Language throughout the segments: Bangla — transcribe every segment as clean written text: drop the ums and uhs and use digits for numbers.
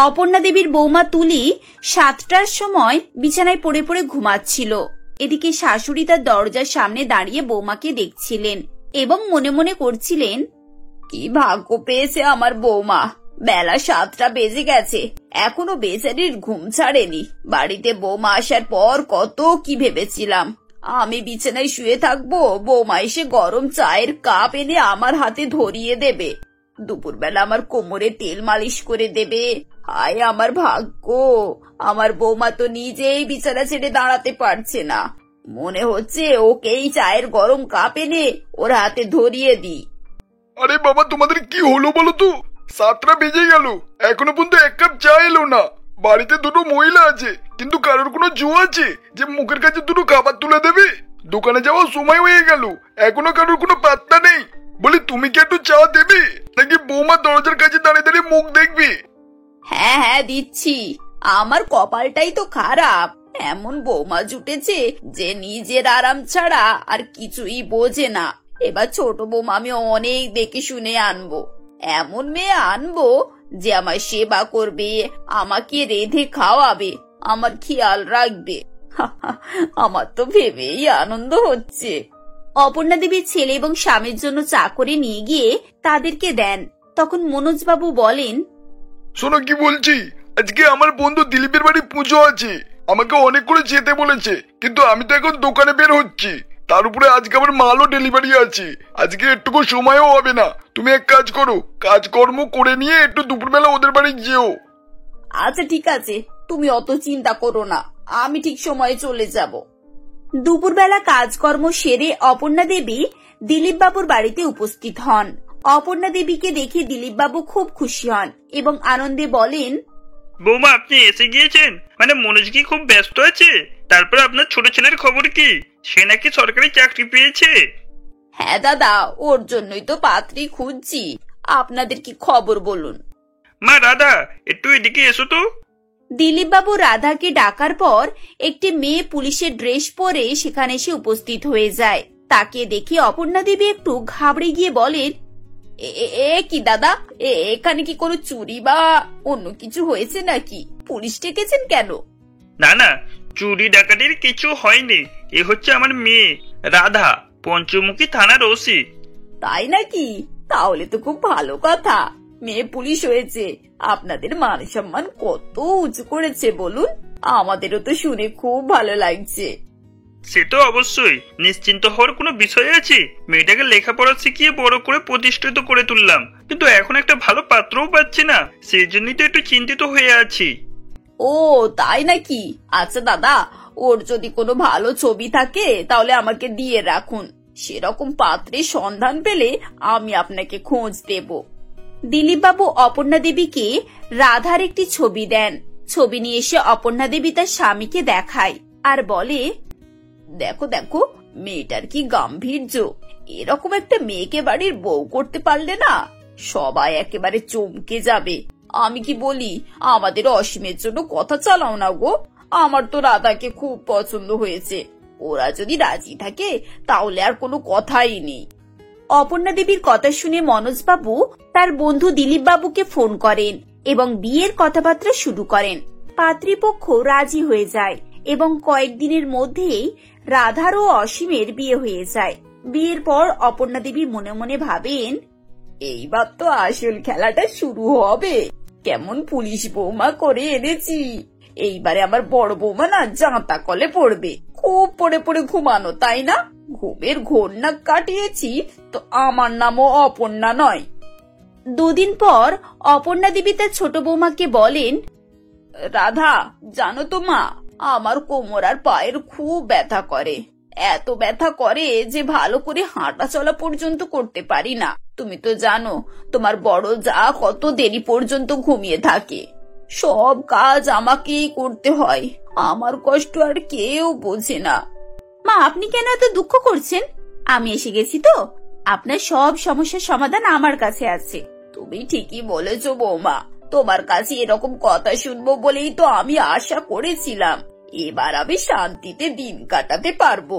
অপর্ণা দেবীর বৌমা তুলি 7টার সময় বিছানায় পড়ে পড়ে ঘুমাচ্ছিল। এদিকে শাশুড়ি তার দরজার সামনে দাঁড়িয়ে বৌমাকে দেখছিলেন এবং মনে মনে করছিলেন, কি ভাগ্য পেয়েছে আমার বৌমা, বেলা 7টা বেজে গেছে, এখনো বেচারির ঘুম ছাড়েনি। বাড়িতে বৌমা আসার পর কত কি ভেবেছিলাম, আমি বিছানায় শুয়ে থাকবো, বৌমা এসে গরম চায়ের কাপ এনে আমার হাতে ধরিয়ে দেবে, দুপুরবেলা আমার কোমরে তেল মালিশ করে দেবে। হায় আমার ভাগ্য, আমার বৌমা তো নিজেই বিছানা ছেড়ে দাঁড়াতে পারছে না। মনে হচ্ছে ওকেই চায়ের গরম কাপ এনে ওর হাতে ধরিয়ে দিই। আরে বাবা, তোমাদের কি হলো বলো তো? 7টা বেজে গেল, এখনো পর্যন্ত এক কাপ চা এলো না। বাড়িতে দুটো মহিলা আছে, কিন্তু কারোর কোনো জো আছে যে মুখের কাছে দুটো খাবার তুলে দেবে? দোকানে যাওয়ার সময় হয়ে গেল, এখনো কারোর কোনো পাত্তা নেই। বলি, তুমি কি একটু চা দেবে, নাকি বৌমা দরজার কাছে দাঁড়িয়ে দাঁড়িয়ে মুখ দেখবে? হ্যাঁ হ্যাঁ দিচ্ছি, আমার কপালটাই তো খারাপ, এমন বৌমা জুটেছে যে নিজের আরাম ছাড়া আর কিছুই বোঝে না। এবার ছোট বৌমা আমি অনেক দেখে শুনে আনবো, এমন মেয়ে আনবো যে আমার সেবা করবে, আমাকে রেঁধে খাওয়াবে, আমার খেয়াল রাখবে। আমার তো ভেবেই আনন্দ হচ্ছে। অপর্ণা দেবীর ছেলে এবং স্বামীর জন্য চা করে নিয়ে গিয়ে তাদেরকে দেন। তখন মনোজবাবু বলেন, শোনো কি বলছি, আজকে আমার বন্ধু দিলীপের বাড়ি পুজো আছে, আমাকে অনেক করে যেতে বলেছে, কিন্তু আমি তো এখন দোকানে বের হচ্ছি। তার উপরে আজকে আমার মালও ডেলিভারি আছে, আজকে একটুকু সময়ও হবে না। তুমি এক কাজ করো, কাজকর্ম করে নিয়ে একটু দুপুরবেলা ওদের বাড়ি যেও। আচ্ছা ঠিক আছে, তুমি অত চিন্তা করো না, আমি ঠিক সময়ে চলে যাব। দুপুরবেলা কাজকর্ম সেরে অপর্ণা দেবী দিলীপ বাবুর বাড়িতে উপস্থিত হন। অপর্ণা দেবীকে দেখে দিলীপ বাবু খুব খুশি হন এবং আনন্দে বলেন, বৌমা আপনি এসে গিয়েছেন, মানে মনোজ কি খুব ব্যস্ত আছে? তারপর আপনার ছোট ছেলের খবর কি, সে নাকি সরকারি চাকরি পেয়েছে? হ্যাঁ দাদা, ওর জন্যই তো পাত্রী খুঁজছি, আপনাদের কি খবর বলুন। মা রাধা, একটু এদিকে এসো তো। দিলীপ বাবু রাধাকে ডাকার পর একটি মেয়ে পুলিশের ড্রেস পরে সেখানে এসে উপস্থিত হয়ে যায়। তাকে দেখে অপর্ণা দেবী একটু ঘাবড়ে গিয়ে বলেন, এ কি দাদা, এখানে কি কোনো চুরি বা অন্য কিছু হয়েছে নাকি? পুলিশ ডেকেছেন কেন? না না, চুরি ডাকাতির কিছু হয়নি, এ হচ্ছে আমার মেয়ে রাধা, পঞ্চমুখী থানার ওসি। তাই নাকি? তাহলে তো খুব ভালো কথা, মেয়ে পুলিশ হয়েছে, আপনাদের মান সম্মান কত উঁচু করেছে বলুন, আমাদেরও তো শুনে খুব ভালো লাগছে। সে তো অবশ্যই, নিশ্চিন্ত হওয়ার কোনো বিষয় আছে? মেয়েটাকে লেখাপড়া শিখিয়ে বড় করে প্রতিষ্ঠিত করে তুললাম, কিন্তু এখন একটা ভালো পাত্রও পাচ্ছি না, সেই জন্যই তো একটু চিন্তিত হয়ে আছি। ও তাই নাকি? আচ্ছা দাদা, ওর যদি কোনো ভালো ছবি থাকে তাহলে আমাকে দিয়ে রাখুন, সেরকম পাত্রের সন্ধান পেলে আমি আপনাকে খোঁজ দেব। দিলীপ বাবু অপর্ণা দেবীকে রাধার একটি ছবি দেন। ছবি নিয়ে এসে অপর্ণা দেবী তার স্বামীকে দেখায় আর বলে, দেখো দেখো, মেয়েটার কি গাম্ভীর্য, এরকম একটা মেয়েকে বাড়ির বউ করতে পারলে না সবাই একেবারে চমকে যাবে। আমি কি বলি, আমাদের অসীমের জন্য কথা চালাও না গো, আমার তো রাধাকে খুব পছন্দ হয়েছে, ওরা যদি রাজি থাকে তাহলে আর কোনো কথাই নেই। অপর্ণা দেবীর কথা শুনে মনোজবাবু তার বন্ধু দিলীপ বাবুকে ফোন করেন এবং বিয়ের কথাবার্তা শুরু করেন। পাত্রীপক্ষ রাজি হয়ে যায় এবং কয়েকদিনের মধ্যেই রাধার ও অসীমের বিয়ে হয়ে যায়। বিয়ের পর অপর্ণা দেবী মনে মনে ভাবেন, এইবার তো আসল খেলাটা শুরু হবে, কেমন পুলিশ বৌমা করে এনেছি, এইবারে আমার বড় বৌমা না জাঁতা কলে পড়বে। খুব পড়ে পড়ে ঘুমানো, তাই না? ঘুমের ঘোর না কাটিয়েছি তো আমার নামও অপর্ণা নয়। দুদিন পর অপর্ণা দেবী তার ছোট বৌমাকে বলেন, রাধা জানো তো মা, আমার কোমর আর পায়ের খুব ব্যথা করে, এত ব্যথা করে যে ভালো করে হাঁটা চলা পর্যন্ত করতে পারি না। তুমি তো জানো তোমার বড় যা কত দেরি পর্যন্ত ঘুমিয়ে থাকে, সব কাজ আমাকেই করতে হয়, আমার কষ্ট আর কেউ বোঝে না। মা আপনি কেন এত দুঃখ করছেন? আমি এসে গেছি তো, আপনার সব সমস্যার সমাধান আমার কাছে আছে। তুমি ঠিকই বলেছো বৌমা, তোমার কাছে এরকম কথা শুনবো বলেই তো আমি আশা করেছিলাম, এবার আমি শান্তিতে দিন কাটাতে পারবো।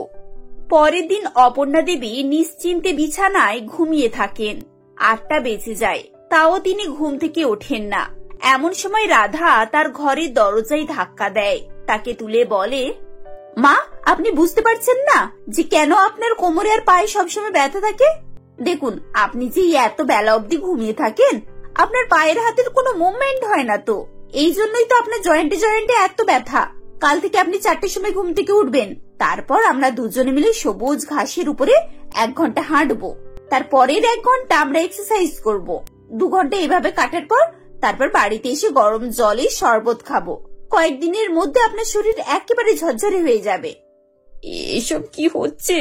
পরের দিন অপর্ণা দেবী নিশ্চিন্তে বিছানায় ঘুমিয়ে থাকেন। 8টা বেজে যায়, তাও তিনি ঘুম থেকে ওঠেন না। এমন সময় রাধা তার ঘরের দরজায় ধাক্কা দেয়, তাকে তুলে বলে, মা আপনি বুঝতে পারছেন না যে কেন আপনার কোমরে আর পায়ে সবসময় ব্যথা থাকে? দেখুন, আপনি যে এত বেলা অবধি ঘুমিয়ে থাকেন, আপনার পায়ের হাতের কোনো মুভমেন্ট হয় না, তো এই জন্যই তো আপনার জয়েন্টে জয়েন্টে এত ব্যথা। কাল থেকে আপনি 4টের সময় ঘুম থেকে উঠবেন, তারপর আমরা দুজনে মিলে সবুজ ঘাসের উপরে 1 ঘন্টা হাঁটবো, তারপরের 1 ঘন্টা আমরা এক্সারসাইজ করব। 2 ঘন্টা এভাবে কাটার পর তারপর বাড়িতে এসে গরম জলে শরবত খাবো। কয়েকদিনের মধ্যে আপনার শরীর একেবারে ঝরঝরে হয়ে যাবে। এসব কি হচ্ছে?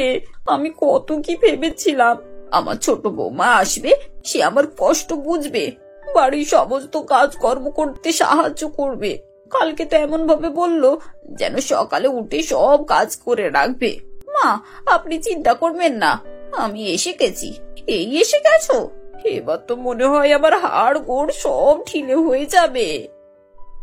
আমি কত কি ভেবেছিলাম, আমার ছোট বৌমা আসবে, সে আমার কষ্ট বুঝবে, বাড়ির সমস্ত কাজকর্ম করতে সাহায্য করবে। কালকে তো এমন ভাবে বললো যেন সকালে উঠে সব কাজ করে রাখবে। মা আপনি চিন্তা করবেন না, আমি এসে গেছি। এই এসে গেছো? এবার তো মনে হয় আমার হাড় গোড় সব ঢিলে হয়ে যাবে।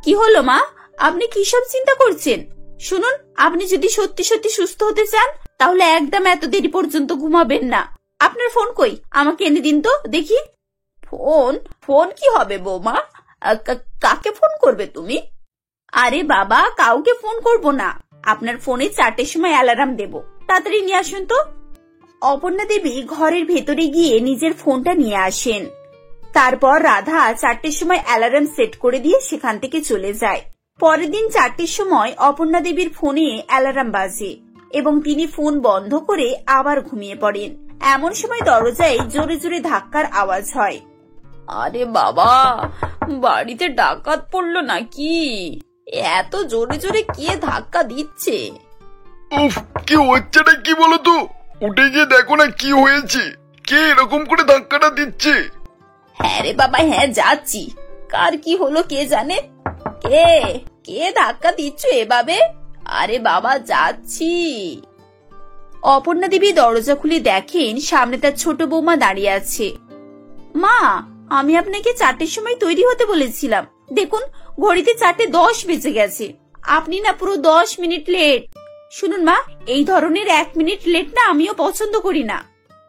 কি হলো মা, আপনি কি সব চিন্তা করছেন? শুনুন, আপনি যদি সত্যি সত্যি সুস্থ হতে চান তাহলে একদম এত দেরি পর্যন্ত ঘুমাবেন না। আপনার ফোন কই? আমাকে এনে দিন তো দেখি। ফোন? ফোন কি হবে বৌমা? কাকে ফোন করবে তুমি? আরে বাবা, কাউকে ফোন করব না, আপনার ফোনে 4টের সময় অ্যালার্ম দেব, তাড়াতাড়ি নিয়ে আসুন তো। অপর্ণা দেবী ঘরের ভেতরে গিয়ে নিজের ফোনটা নিয়ে আসেন। তারপর রাধা 4টের সময় অ্যালার্ম সেট করে দিয়ে সেখান থেকে চলে যায়। পরের দিন 4টের সময় অপর্ণা দেবীর ফোনে অ্যালার্ম বাজে এবং তিনি ফোন বন্ধ করে আবার ঘুমিয়ে পড়েন। এমন সময় দরজায় জোরে জোরে ধাক্কার আওয়াজ হয়। আরে বাবা, বাড়িতে ডাকাত পড়লো নাকি? এত জোরে জোরে কে ধাক্কা দিচ্ছে? উফ, কি হচ্ছেটা কি বলো তো? উঠে গিয়ে দেখো না কি হয়েছে, কে এরকম করে ধাক্কাটা দিচ্ছে। হ্যাঁ রে বাবা, হ্যাঁ যাচ্ছি। কার কি হলো কে জানে? কে কে ধাক্কা দিচ্ছ এভাবে? আরে বাবা যাচ্ছি। অপর্ণা দেবী দরজা খুলে দেখেন সামনে তার ছোট বৌমা দাঁড়িয়ে আছে। মা, আমি আপনাকে 4টের সময় তৈরি হতে বলেছিলাম, দেখুন ঘড়িতে 4:10 বেজে গেছে। আপনি না পুরো 10 মিনিট লেট। শুনুন মা, এই ধরনের 1 মিনিট লেট না আমিও পছন্দ করি না।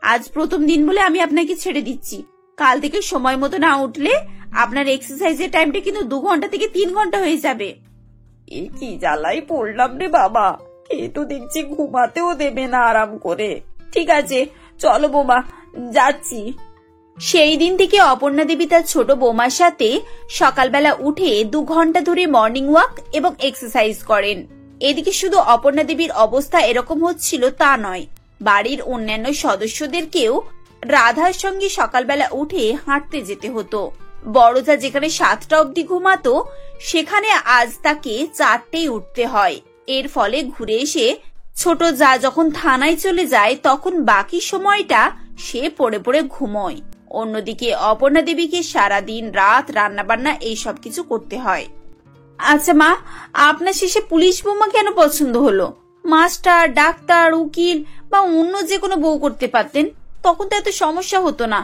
আজ প্রথম দিন বলে আমি আপনাকে ছেড়ে দিচ্ছি। কাল থেকে সময় মতো না উঠলে আপনার এক্সারসাইজের টাইমটা কিন্তু 2 ঘন্টা থেকে 3 ঘন্টা হয়ে যাবে। এ কি জ্বালাই পড়লাম রে বাবা, এ তো দেখছি ঘুমাতেও দেবে না আরাম করে। ঠিক আছে চলো বৌমা, যাচ্ছি। সেই দিন থেকে অপর্ণা দেবী তার ছোট বৌমার সাথে সকালবেলা উঠে 2 ঘন্টা ধরে মর্নিং ওয়াক এবং এক্সারসাইজ করেন। এদিকে শুধু অপর্ণা দেবীর অবস্থা এরকম হচ্ছিল তা নয়, বাড়ির অন্যান্য সদস্যদেরকেও রাধার সঙ্গে সকালবেলা উঠে হাঁটতে যেতে হতো। বড়জা যেখানে 7টা অবধি ঘুমাতো, সেখানে আজ তাকে 4টেই উঠতে হয়। এর ফলে ঘুরে এসে ছোট যা যখন থানায় চলে যায় তখন বাকি সময়টা সে পড়ে পড়ে ঘুমোয়। অন্যদিকে অপর্ণা দেবীকে সারাদিন রাত রান্নাবান্না এই সব কিছু করতে হয়। আচ্ছা মা, আপনার শেষে পুলিশ বৌমা কেন পছন্দ হলো? মাস্টার, ডাক্তার, উকিল বা অন্য যে কোনো বউ করতে পারতেন, তখন তো এত সমস্যা হতো না।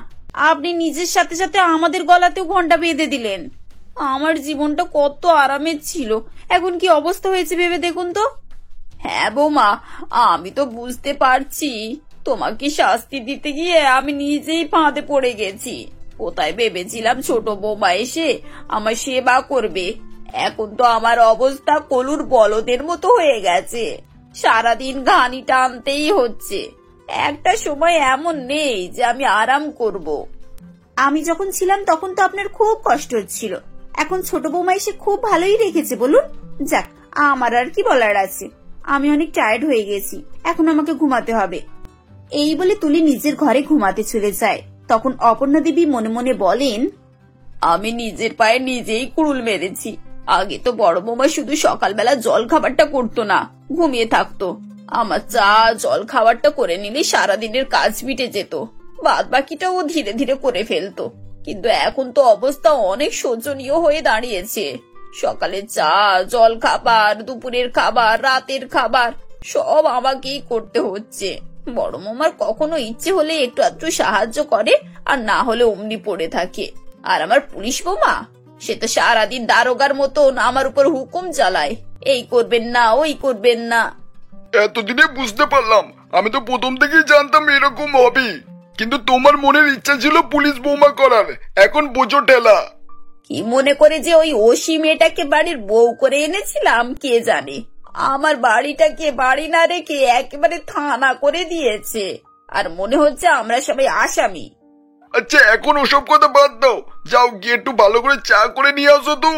আপনি নিজের সাথে সাথে আমাদের গলাতেও ঘন্টা বেঁধে দিলেন। আমার জীবনটা কত আরামের ছিল, এখন কি অবস্থা হয়েছে ভেবে দেখুন তো। হ্যাঁ বৌমা, আমি তো বুঝতে পারছি, তোমাকে শাস্তি দিতে গিয়ে আমি নিজেই ফাঁদে পড়ে গেছি। কোথায় ভেবেছিলাম ছোট বৌমা এসে আমার সেবা করবে, এখন তো আমার অবস্থা কলুর বলদের মতো হয়ে গেছে। সারাদিন ঘানি টানতেই হচ্ছে, একটা সময় এমন নেই যে আমি আরাম করব। আমি যখন ছিলাম তখন তো আপনার খুব কষ্ট হচ্ছিল, এখন ছোট বৌমা এসে খুব ভালোই রেখেছে বলুন। যাক, আমার আর কি বলার আছে, আমি অনেক টায়ার্ড হয়ে গেছি, এখন আমাকে ঘুমাতে হবে। এই বলে তুলি নিজের ঘরে ঘুমাতে চলে যায়। তখন অপর্ণা দেবী মনে মনে বলেন, আমি নিজের পায়ে নিজেই কুড়ুল মেরেছি। আগে তো বড় বৌমা শুধু সকালবেলা জল খাবারটা করতো না, ঘুমিয়ে থাকতো। আমার চা জল খাবারটা করে নিলে সারাদিনের কাজ মিটে যেত, বাদ বাকিটা ও ধীরে ধীরে করে ফেলতো। কিন্তু এখন তো অবস্থা অনেক শোচনীয় হয়ে দাঁড়িয়েছে। সকালে চা, জল খাবার, দুপুরের খাবার, রাতের খাবার সব আমাকেই করতে হচ্ছে। বড় মামার কখনো ইচ্ছে হলে একটু আধটু সাহায্য করে, আর না হলে অমনি পড়ে থাকে। আর আমার পুলিশ বৌমা, সে তো সারাদিন দারোগার মতন আমার উপর হুকুম চালায়, এই করবেন না, ওই করবেন না। এতদিনে বুঝতে পারলাম, আমি তো প্রথম থেকেই জানতাম এরকম হবে, কিন্তু তোমার মনের ইচ্ছা ছিল পুলিশ বৌমা করার, এখন বোঝো ঠেলা। কি মনে করে যে ওই অসি মেয়েটাকে বাড়ির বউ করে এনেছিলাম কে জানে। আমার বাড়িটাকে বাড়ি না রেখে একেবারে থানা করে দিয়েছে, আর মনে হচ্ছে আমরা সবাই আসামি। আচ্ছা এখন ওসব কথা বাদ দাও, যাও গিয়ে একটু ভালো করে চা করে নিয়ে আসো তো।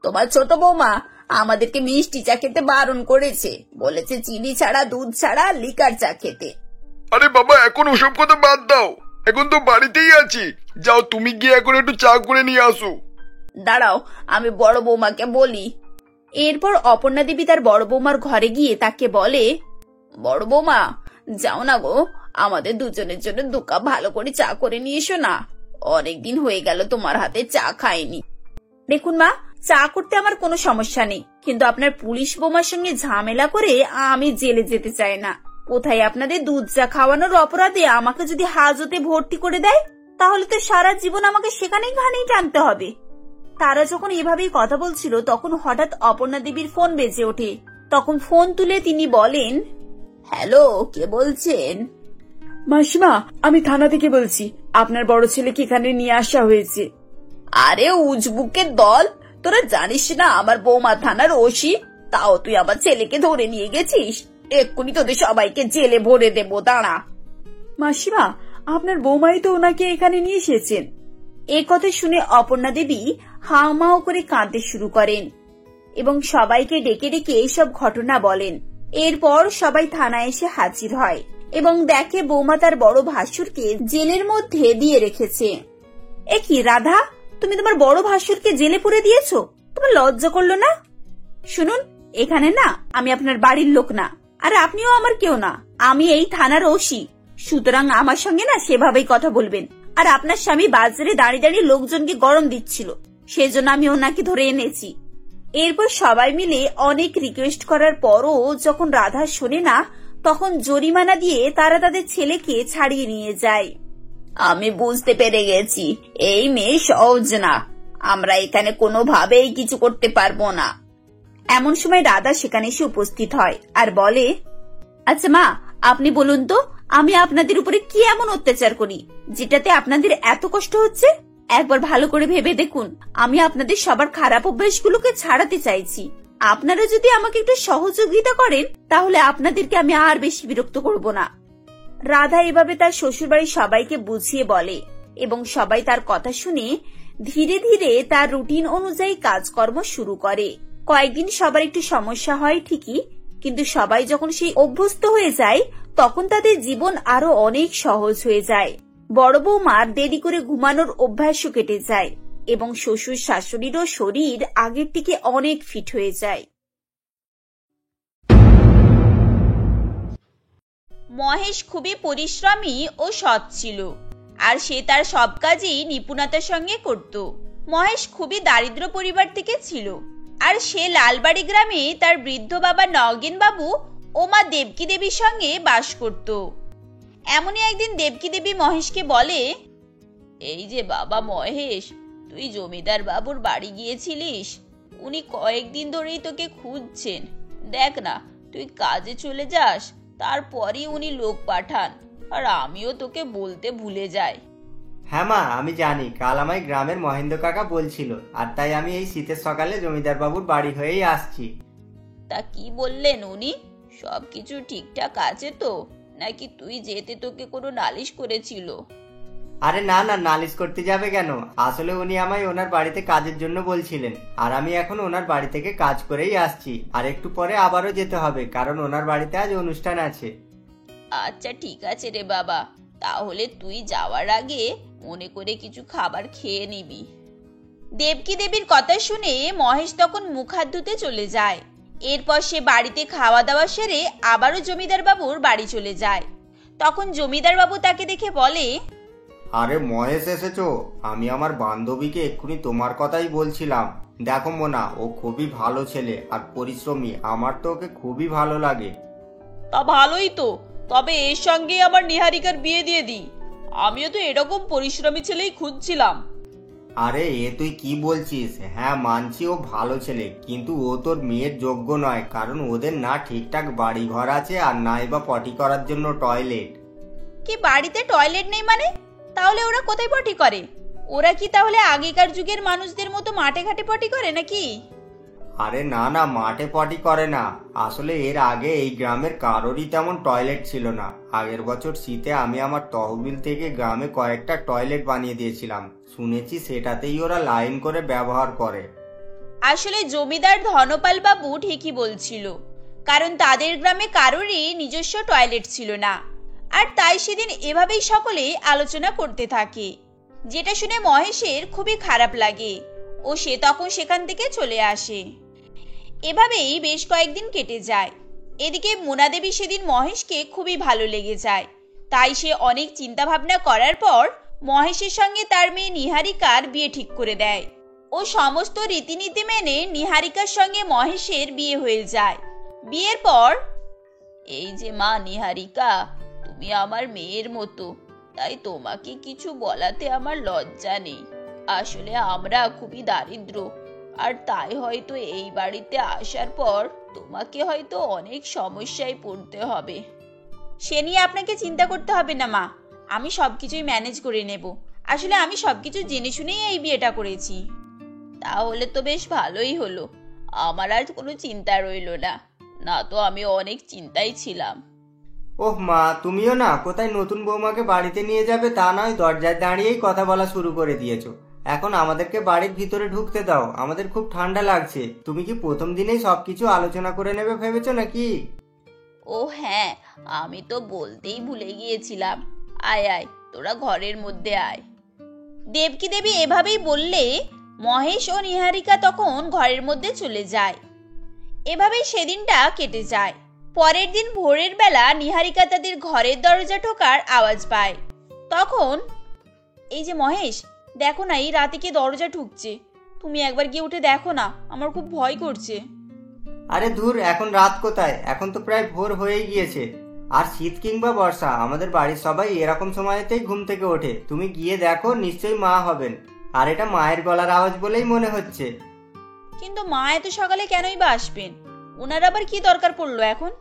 তোমার ছোট বৌমা আমাদেরকে মিষ্টি চা খেতে বারণ করেছে, বলেছে চিনি ছাড়া দুধ ছাড়া লিকার চা খেতে। আরে বাবা এখন ওসব কথা বাদ দাও, এখন তো বাড়িতেই আছি, যাও তুমি গিয়ে এখন একটু চা করে নিয়ে আসো। দাঁড়াও আমি বড় বৌমাকে বলি। এরপর অপর্ণা দেবী তার বড় বৌমার ঘরে গিয়ে তাকে বলে, বড় বৌমা যাও না গো, আমাদের দুজনের জন্য 2 কাপ ভালো করে চা করে নিয়ে এসো না, অনেকদিন হয়ে গেল তোমার হাতে চা খাইনি। দেখুন মা, চা করতে আমার কোনো সমস্যা নেই, কিন্তু আপনার পুলিশ বৌমার সঙ্গে ঝামেলা করে আমি জেলে যেতে চাই না। কোথায় আপনাদের দুধ চা খাওয়ানোর অপরাধে আমাকে যদি হাজতে ভর্তি করে দেয়, তাহলে তো সারা জীবন আমাকে সেখানেই ঘানেই টানতে হবে। তারা যখন এভাবেই কথা বলছিল তখন হঠাৎ অপর্ণা দেবীর ফোন বেজে ওঠে। তখন ফোন তুলে তিনি বলেন, হ্যালো, কে বলছেন? মাসিমা, আমি থানা থেকে বলছি, আপনার বড় ছেলেকে এখানে নিয়ে আসা হয়েছে। আরে উজবুকের দল, তোরা জানিস না আমার বৌমা থানার ওসি, তাও তুই আমার ছেলেকে ধরে নিয়ে গেছিস। এক্ষুনি তোদের সবাইকে জেলে ভরে দেবো, দাঁড়া। মাসিমা, আপনার বৌমাই তো ওনাকে এখানে নিয়ে এসেছেন। এই কথা শুনে অপর্ণা দেবী হাউমাউ করে কাঁদতে শুরু করেন এবং সবাইকে ডেকে ডেকে এইসব ঘটনা বলেন। এরপর সবাই থানায় এসে হাজির হয় এবং দেখে বৌমা তার বড় ভাসুরকে জেলের মধ্যে দিয়ে রেখেছে। এ কি রাধা, তুমি তোমার বড় ভাসুরকে জেলে পুরে দিয়েছো? তোমার লজ্জা করলো না? শুনুন, এখানে না আমি আপনার বাড়ির লোক না, আর আপনিও আমার কেউ না, আমি এই থানার ওসি। সুতরাং আমার সঙ্গে না সেভাবেই কথা বলবেন। আর আপনার স্বামী বাজারে দাঁড়িয়ে দাঁড়িয়ে লোকজনকে গরম দিচ্ছিল, সেজন্য আমি ওনাকে ধরে এনেছি। এরপর সবাই মিলে অনেক রিকোয়েস্ট করার পরও যখন রাধা শোনে না, তখন জরিমানা দিয়ে তারা তাদের ছেলেকে ছাড়িয়ে নিয়ে যায়। আমি বুঝতে পেরে গেছি এই মেয়ে সহজ না, আমরা এখানে কোনোভাবেই কিছু করতে পারবো না। এমন সময় রাধা সেখানে এসে উপস্থিত হয় আর বলে, আচ্ছা মা, আপনি বলুন তো, আমি আপনাদের উপরে কি এমন অত্যাচার করি যেটাতে আপনাদের এত কষ্ট হচ্ছে? একবার ভালো করে ভেবে দেখুন, আমি আপনাদের সবার খারাপ অভ্যাসগুলোকে ছাড়াতে চাইছি। আপনারা যদি আমাকে একটু সহযোগিতা করেন তাহলে আপনাদেরকে আমি আর বেশি বিরক্ত করব না। রাধা এভাবে তার শ্বশুরবাড়ির সবাইকে বুঝিয়ে বলে এবং সবাই তার কথা শুনে ধীরে ধীরে তার রুটিন অনুযায়ী কাজকর্ম শুরু করে। কয়েকদিন সবার একটু সমস্যা হয় ঠিকই, কিন্তু সবাই যখন সেই অভ্যস্ত হয়ে যায় তখন তাদের জীবন আরো অনেক সহজ হয়ে যায়। বড় বৌমার দেরি করে ঘুমানোর অভ্যাসও কেটে যায় এবং শ্বশুর শাশুড়িরও শরীর আগের থেকে অনেক ফিট হয়ে যায়। মহেশ খুবই পরিশ্রমী ও সৎ ছিল, আর সে তার সব কাজই নিপুণতার সঙ্গে করত। মহেশ খুবই দারিদ্র পরিবার থেকে ছিল, আর সে লালবাড়ি গ্রামে তার বৃদ্ধ বাবা নগেন বাবু ও মা দেবকী দেবীর সঙ্গে বাস করত। এমনই একদিন দেবকী দেবী মহেশকে বলে, এই যে বাবা মহেশ, তুই জমিদার বাবুর বাড়ি গিয়েছিলিস, উনি কয়েকদিন ধরেই তোকে খুঁজছেন। দেখ না, তুই কাজে চলে যাস, তারপরই উনি লোক পাঠান, আর আমিও তোকে বলতে ভুলে যাই। হ্যাঁ মা, আমি জানি, কাল আমায় গ্রামের মহেন্দ্র কাকা বলছিল, আর তাই আমি এই শীতের সকালে জমিদার বাবুর বাড়ি হয়েই আসছি। তা কি বললেন উনি? সবকিছু ঠিকঠাক আছে তো, নাকি তুই যেতে তোকে কোনো নালিশ করেছিল? আরে না না, নালিশ করতে যাবে কেন, আসলে উনি আমায় ওনার বাড়িতে কাজের জন্য বলছিলেন, আর আমি এখন ওনার বাড়ি থেকে কাজ করেই আসছি, আর একটু পরে আবারও যেতে হবে, কারণ ওনার বাড়িতে আজ অনুষ্ঠান আছে। আচ্ছা ঠিক আছে রে বাবা, তাহলে তুই যাওয়ার আগে মনে করে কিছু খাবার খেয়ে নিবি। দেবকী দেবীর কথা শুনে মহেশ তখন মুখ হাত ধুতে চলে যায়। এরপর সে বাড়িতে খাওয়া দাওয়া সেরে আবারও জমিদার বাবুর বাড়ি চলে যায়। তখন জমিদার বাবু তাকে দেখে বলে, আরে মহেশ এসেছো, আমি আমার বান্ধবীকে এক্ষুনি তোমার কথাই বলছিলাম। দেখো মোনা, ও খুবই ভালো ছেলে আর পরিশ্রমী, আমার তো ওকে খুবই ভালো লাগে। তা ভালোই তো, তবে এর সঙ্গে আমার নিহারিকার বিয়ে দিয়ে দি, আমিও তো এরকম পরিশ্রমী ছেলেই খুঁজছিলাম। আরে এ তুই কি বলছিস? হ্যাঁ মানছি ও ভালো ছেলে, কিন্তু ও তোর মেয়ের যোগ্য নয়, কারণ ওদের না ঠিকঠাক বাড়ি ঘর আছে আর নাই বা পটি করার জন্য টয়লেট। কি বাড়িতে টয়লেট নেই মানে? তাহলে ওরা কোথায় পটি করে? ওরা কি তাহলে আগেকার যুগের মানুষদের মতো মাঠে ঘাটে পটি করে নাকি? আরে না না, মাঠে পটি করে না। আসলে এর আগে এই গ্রামের কারোরই তেমন টয়লেট ছিল না। আগের বছর শীতে আমি আমার তহবিল থেকে গ্রামে কয়েকটা টয়লেট বানিয়ে দিয়েছিলাম। শুনেছি সেটাতেই ওরা লাইন করে ব্যবহার করে। আসলে জমিদার ধনপাল বাবু ঠিকই বলছিল, কারণ তাদের গ্রামে কারোরই নিজস্ব টয়লেট ছিল না। আর তাই সেদিন এভাবেই সকলে আলোচনা করতে থাকে, যেটা শুনে মহেশের খুবই খারাপ লাগে ও সে তখন সেখান থেকে চলে আসে। এভাবেই বেশ কয়েকদিন কেটে যায়। এদিকে মোনা দেবী সেদিন মহেশকে খুবই ভালো লেগে যায়। তাই সে অনেক চিন্তা ভাবনা করার পর মহেশের সঙ্গে তার মেয়ে নিহারিকার বিয়ে ঠিক করে দেয় ও সমস্ত রীতিনীতি মেনে নিহারিকার সঙ্গে মহেশের বিয়ে হয়ে যায়। বিয়ের পর, এই যে মা নিহারিকা, তুমি আমার মেয়ের মতো, তাই তোমাকে কিছু বলাতে আমার লজ্জা নেই। আসলে আমরা খুবই দারিদ্র, আর তাই হয়তো এই বাড়িতে আসার পর তোমাকে হয়তো অনেক সমস্যায় পড়তে হবে। সে নিয়ে আপনাকে চিন্তা করতে হবে না মা, আমি সবকিছুই ম্যানেজ করে নেব। আসলে আমি সবকিছু জেনে শুনেই এই বিয়েটা করেছি। তাহলে তো বেশ ভালোই হলো, আমার আর কোনো চিন্তা রইল না। না তো আমি অনেক চিন্তায় ছিলাম। ওহ মা, তুমিও না কোথায় নতুন বৌমাকে বাড়িতে নিয়ে যাবে তা নয়, দরজায় দাঁড়িয়েই কথা বলা শুরু করে দিয়েছো। এখন আমাদেরকে বাড়ির ভিতরে ঢুকতে দাও, আমাদের খুব ঠান্ডা লাগছে। তুমি কি প্রথম দিনেই সবকিছু আলোচনা করে নেবে ভেবেছো নাকি? ও হ্যাঁ, আমি তো বলতেই ভুলে গিয়েছিলাম। আয় আয়, তোরা ঘরের মধ্যে আয়। দেবকী দেবী এভাবেই বললে মহেশ ও নিহারিকা তখন ঘরের মধ্যে চলে যায়। এভাবেই সেদিনটা কেটে যায়। পরের দিন ভোরের বেলা নিহারিকা তাদের ঘরের দরজা ঠোকার আওয়াজ পায়। তখন, এই যে মহেশ, দেখো না এই রাতে কে দরজা ঠুকছে। তুমি একবার গিয়ে উঠে দেখো না, আমার খুব ভয় করছে। আরে ধুর, এখন রাত কোথায়, এখন তো প্রায় ভোর হয়েই গিয়েছে। আর শীত কিংবা বর্ষা আমাদের বাড়ির সবাই এরকম সময়তেই ঘুম থেকে ওঠে। তুমি গিয়ে দেখো, নিশ্চয়ই মা হবেন। আর এটা মায়ের গলার আওয়াজ বলেই মনে হচ্ছে। কিন্তু মা এত সকালে কেনই বা আসবেন? ওনার আবার কি দরকার পড়লো এখন?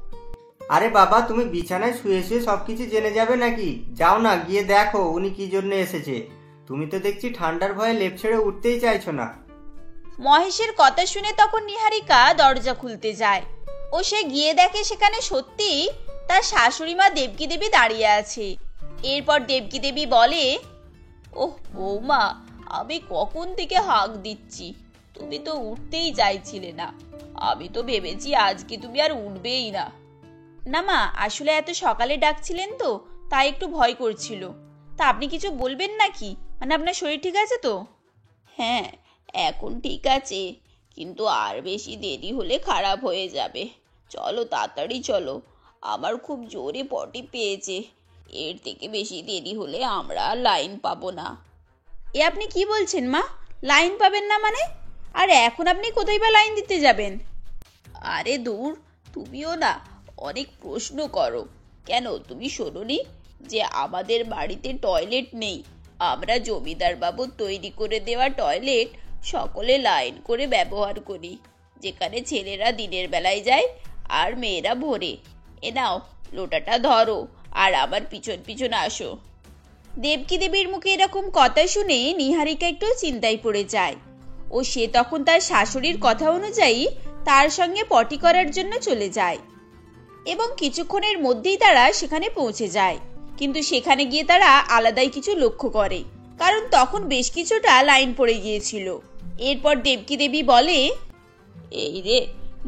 আরে বাবা, তুমি বিছানায় শুয়ে শুয়ে সবকিছু জেনে যাবে নাকি? যাও না, গিয়ে দেখো উনি কি জন্য এসেছে। তুমি তো দেখছি ঠান্ডার ভয়ে লেপ ছেড়ে উঠতেই চাইছো না। মহেশের কথা শুনে তখন নিহারিকা দরজা খুলতে যায় ও সে গিয়ে দেখে সেখানে সত্যি তার শাশুড়ি মা দেবকী দেবী দাঁড়িয়ে আছে। এরপর দেবকী দেবী বলে, ওহ বৌমা, আমি কখন থেকে হাঁক দিচ্ছি, তুমি তো উঠতেই চাইছিলে না। আমি তো ভেবেছি আজকে তুমি আর উঠবেই না। না মা, আসলে এত সকালে ডাকছিলেন তো, তাই একটু ভয় করছিল। তা আপনি কিছু বলবেন নাকি? মানে আপনার শরীর ঠিক আছে তো? হ্যাঁ, এখন ঠিক আছে, কিন্তু আর বেশি দেরি হলে খারাপ হয়ে যাবে। চলো তাড়াতাড়ি চলো, আমার খুব জোরে পটি পেয়েছে। এর থেকে বেশি দেরি হলে আমরা আর লাইন পাবো না। এ আপনি কি বলছেন মা? লাইন পাবেন না মানে? আর এখন আপনি কোথায় বা লাইন দিতে যাবেন? আরে দূর, তুমিও না অনেক প্রশ্ন করো। কেন, তুমি শোনোনি যে আমাদের বাড়িতে টয়লেট নেই? আমরা জমিদার বাবুর তৈরি করে দেওয়া টয়লেট সকলে লাইন করে ব্যবহার করি, যেখানে ছেলেরা দিনের বেলায় যায় আর মেয়েরা ভোরে। এ নাও, লোটাটা ধরো আর আমার পিছন পিছন আসো। দেবকী দেবীর মুখে এরকম কথা শুনে নিহারিকা একটু চিন্তায় পড়ে যায় ও সে তখন তার শাশুড়ির কথা অনুযায়ী তার সঙ্গে পটি করার জন্য চলে যায় এবং কিছুক্ষণের মধ্যেই তারা সেখানে পৌঁছে যায়। কিন্তু সেখানে গিয়ে তারা আলাদাই কিছু লক্ষ্য করে, কারণ তখন বেশ কিছুটা লাইন পড়ে গিয়েছিল। এরপর দেবকী দেবী বলে, এই রে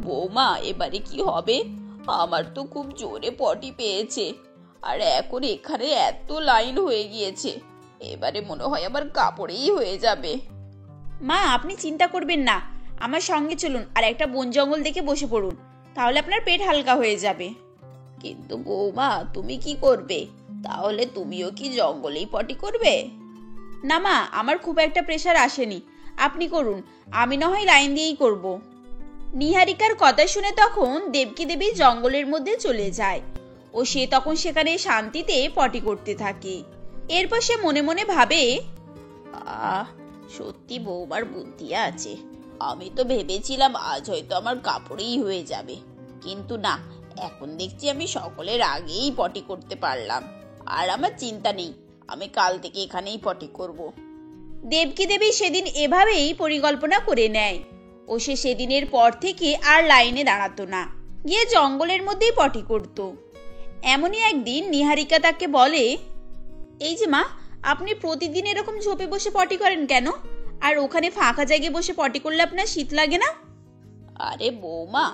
বৌমা, এবারে কি হবে? আমার তো খুব জোরে পটি পেয়েছে, আর এখন এখানে এত লাইন হয়ে গিয়েছে, এবারে মনে হয় আমার কাপড়েই হয়ে যাবে। মা, আপনি চিন্তা করবেন না, আমার সঙ্গে চলুন আর একটা বন জঙ্গল দেখে বসে পড়ুন, তাহলে আপনার পেট হালকা হয়ে যাবে। কিন্তু বৌমা, তুমি কি করবে? তাহলে তুমিও কি জঙ্গলেই পটি করবে? না মা, আমার খুব একটা প্রেশার আসেনি, আপনি করুন, আমি না হয় লাইন দিয়েই করব। নিহারিকার কথা শুনে তখন দেবকী দেবী জঙ্গলের মধ্যে চলে যায় ও সে তখন সেখানে শান্তিতে পটি করতে থাকে। এরপর সে মনে মনে ভাবে, সত্যি বৌমার বুদ্ধি আছে। আমি তো ভেবেছিলাম আজ হয়তো আমার কাপড়েই হয়ে যাবে, কিন্তু না, এখন দেখছি আমি সকলের আগেই পটি করতে পারলাম। আর আমার চিন্তা নেই, আমি কাল থেকে এখানেই পটি করব। দেবকী দেবী সেদিন এভাবেই পরিকল্পনা করে নেয় ও সে সেদিনের পর থেকে আর লাইনে দাঁড়াতো না, গিয়ে জঙ্গলের মধ্যেই পটি করত। এমনই একদিন নিহারিকা তাকে বলে, এই যে মা, আপনি প্রতিদিন এরকম ঝোপে বসে পটি করেন কেন? আর ওখানে ফাঁকা জায়গায় বসে পটি করলে আপনার শীত লাগে না? আরে বৌমা,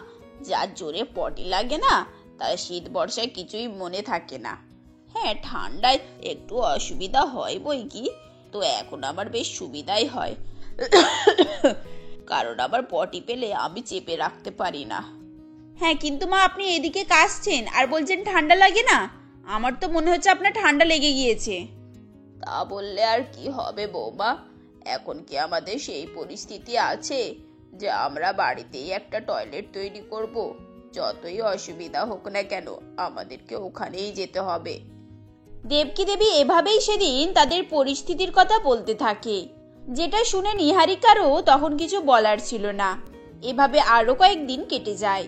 যার জোরে পটি লাগে না তার শীত বর্ষায় কিছুই মনে থাকে না। হ্যাঁ, ঠান্ডায় একটু অসুবিধা হয় বই কি, তো এখন আমার বেশ সুবিধাই হয়, কারণ আবার পটি পেলে আমি চেপে রাখতে পারি না। হ্যাঁ, কিন্তু মা, আপনি এদিকে কাশছেন আর বলছেন ঠান্ডা লাগে না। আমার তো মনে হচ্ছে আপনার ঠান্ডা লেগে গিয়েছে। তা বললে আর কি হবে বৌমা, এখন কি আমাদের সেই পরিস্থিতি আছে যে আমরা বাড়িতেই একটা টয়লেট তৈরি করব? যতই অসুবিধা হোক না কেন আমাদেরকে ওখানেই যেতে হবে। দেবকী দেবী এভাবেই সেদিন তাদের পরিস্থিতির কথা বলতে থাকে, যেটা শুনে নিহারিকারও তখন কিছু বলার ছিল না। এভাবে আরো কয়েকদিন কেটে যায়।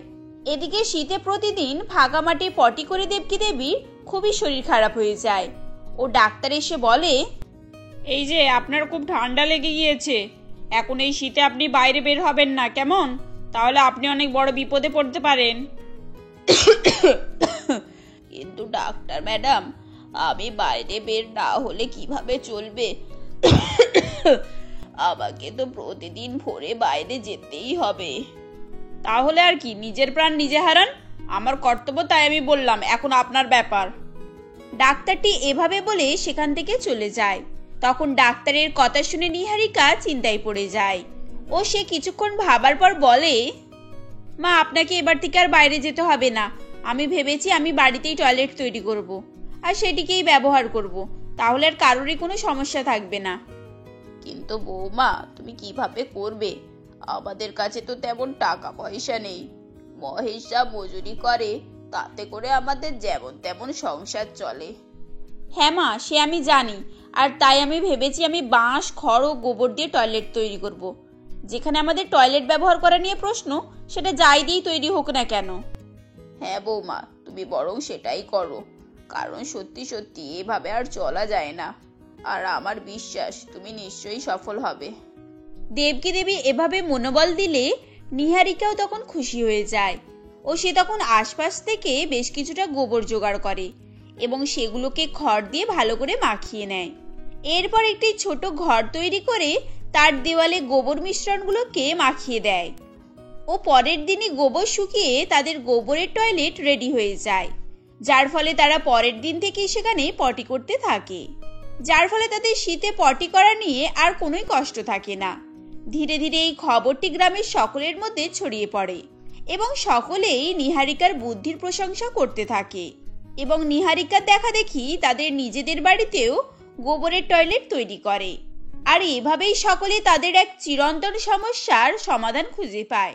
এদিকে শীতে প্রতিদিন ফাঁকা মাঠে পটি করে দেবকী দেবীর খুবই শরীর খারাপ হয়ে যায়। ও ডাক্তার এসে বলে, এই যে আপনার খুব ঠান্ডা লেগে গিয়েছে, এখন এই শীতে আপনি বাইরে বের হবেন না কেমন, তাহলে আপনি অনেক বড় বিপদে পড়তে পারেন। কিন্তু ডাক্তার ম্যাডাম, আমি বাইরে বের না হলে কিভাবে চলবে? আমাকে তো প্রতিদিন ভোরে বাইরে যেতেই হবে। তাহলে আর কি, নিজের প্রাণ নিজে হারান। আমার কর্তব্য, তাই আমি বললাম, এখন আপনার ব্যাপার। ডাক্তারটি এভাবে বলে সেখান থেকে চলে যায়। তখন ডাক্তারের কথা শুনে নিহারিকা চিন্তায় পড়ে যায় ও সে কিছুক্ষণ ভাবার পর বলে, মা, আপনাকে এবার থেকে আর বাইরে যেতে হবে না। আমি ভেবেছি আমি বাড়িতেই টয়লেট তৈরি করব আর সেটিকেই ব্যবহার করব, তাহলে আর কারোরই কোনো সমস্যা থাকবে না। কিন্তু বৌমা, তুমি কিভাবে করবে? আমাদের কাছে তো তেমন টাকা পয়সা নেই। মহেশরা মজুরি করে, তাতে করে আমাদের যেমন তেমন সংসার চলে। হ্যাঁ মা, সে আমি জানি, আর তাই আমি ভেবেছি আমি বাঁশ, খড় ও গোবর দিয়ে টয়লেট তৈরি করব। যেখানে আমাদের টয়লেট ব্যবহার করা নিয়ে প্রশ্ন, সেটা যাই দিয়েই তৈরি হোক না কেন। হ্যাঁ বৌমা, তুমি বরং সেটাই করো, কারণ সত্যি সত্যি এভাবে আর চলা যায় না। আর আমার বিশ্বাস তুমি নিশ্চয়ই সফল হবে। দেবকী দেবী এভাবে মনোবল দিলে নিহারিকাও তখন খুশি হয়ে যায় ও সে তখন আশপাশ থেকে বেশ কিছুটা গোবর জোগাড় করে এবং সেগুলোকে খড় দিয়ে ভালো করে মাখিয়ে নেয়। এরপর একটি ছোট ঘর তৈরি করে তার দেওয়ালে গোবর মিশ্রণগুলোকে মাখিয়ে দেয় ও পরের দিনই গোবর শুকিয়ে তাদের গোবরের টয়লেট রেডি হয়ে যায়, যার ফলে তারা পরের দিন থেকেই সেখানে পটি করতে থাকে, যার ফলে তাদের শীতে পটি করা নিয়ে আর কোনোই কষ্ট থাকে না। ধীরে ধীরে এই খবরটি গ্রামের সকলের মধ্যে ছড়িয়ে পড়ে এবং সকলেই নিহারিকার বুদ্ধির প্রশংসা করতে থাকে এবং নিহারিকার দেখা দেখি তাদের নিজেদের বাড়িতেও গোবরের টয়লেট তৈরি করে। আর এভাবেই সকলে তাদের এক চিরন্তন সমস্যার সমাধান খুঁজে পায়।